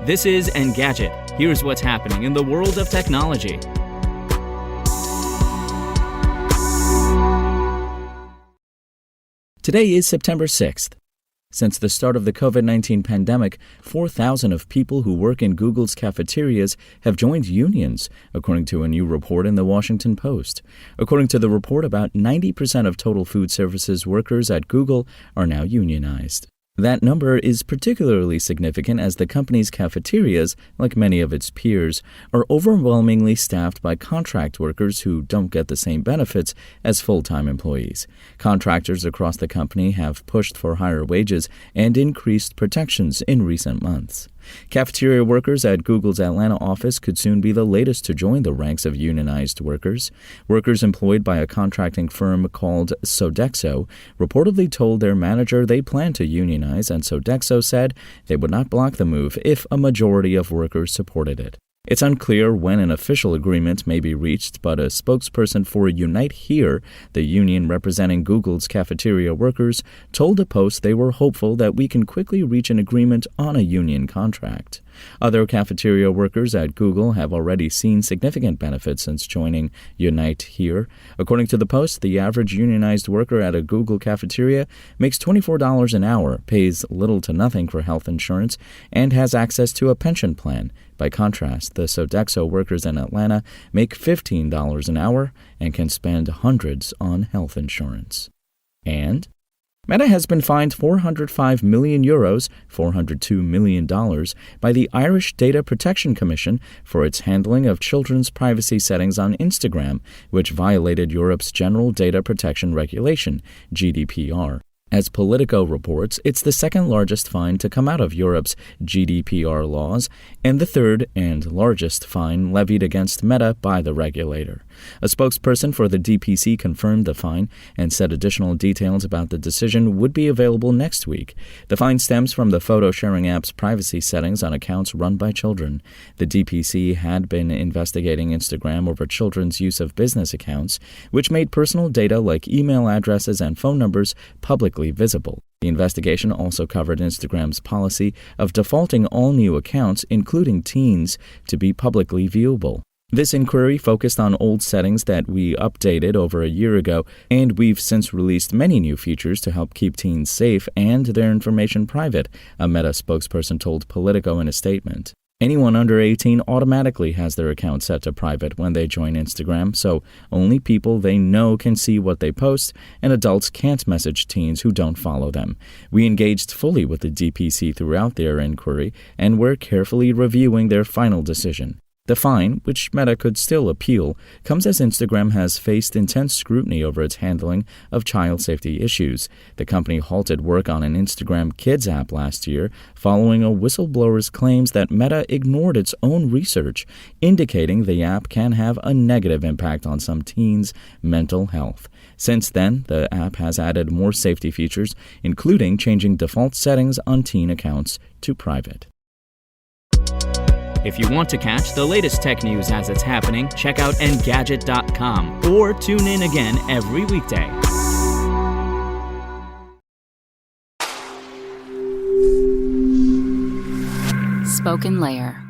This is Engadget. Here's what's happening in the world of technology. Today is September 6th. Since the start of the COVID-19 pandemic, 4,000 of people who work in Google's cafeterias have joined unions, according to a new report in the Washington Post. According to the report, about 90% of total food services workers at Google are now unionized. That number is particularly significant as the company's cafeterias, like many of its peers, are overwhelmingly staffed by contract workers who don't get the same benefits as full-time employees. Contractors across the company have pushed for higher wages and increased protections in recent months. Cafeteria workers at Google's Atlanta office could soon be the latest to join the ranks of unionized workers. Workers employed by a contracting firm called Sodexo reportedly told their manager they plan to unionize, and Sodexo said they would not block the move if a majority of workers supported it. It's unclear when an official agreement may be reached, but a spokesperson for Unite Here, the union representing Google's cafeteria workers, told the Post they were hopeful that we can quickly reach an agreement on a union contract. Other cafeteria workers at Google have already seen significant benefits since joining Unite Here. According to the Post, the average unionized worker at a Google cafeteria makes $24 an hour, pays little to nothing for health insurance, and has access to a pension plan. By contrast, the Sodexo workers in Atlanta make $15 an hour and can spend hundreds on health insurance. And Meta has been fined €405 million, $402 million, by the Irish Data Protection Commission for its handling of children's privacy settings on Instagram, which violated Europe's General Data Protection Regulation, GDPR. As Politico reports, it's the second largest fine to come out of Europe's GDPR laws and the third and largest fine levied against Meta by the regulator. A spokesperson for the DPC confirmed the fine and said additional details about the decision would be available next week. The fine stems from the photo-sharing app's privacy settings on accounts run by children. The DPC had been investigating Instagram over children's use of business accounts, which made personal data like email addresses and phone numbers publicly visible. The investigation also covered Instagram's policy of defaulting all new accounts, including teens, to be publicly viewable. This inquiry focused on old settings that we updated over a year ago, and we've since released many new features to help keep teens safe and their information private, a Meta spokesperson told Politico in a statement. Anyone under 18 automatically has their account set to private when they join Instagram, so only people they know can see what they post, and adults can't message teens who don't follow them. We engaged fully with the DPC throughout their inquiry, and we're carefully reviewing their final decision. The fine, which Meta could still appeal, comes as Instagram has faced intense scrutiny over its handling of child safety issues. The company halted work on an Instagram Kids app last year following a whistleblower's claims that Meta ignored its own research, indicating the app can have a negative impact on some teens' mental health. Since then, the app has added more safety features, including changing default settings on teen accounts to private. If you want to catch the latest tech news as it's happening, check out Engadget.com or tune in again every weekday. Spoken Layer.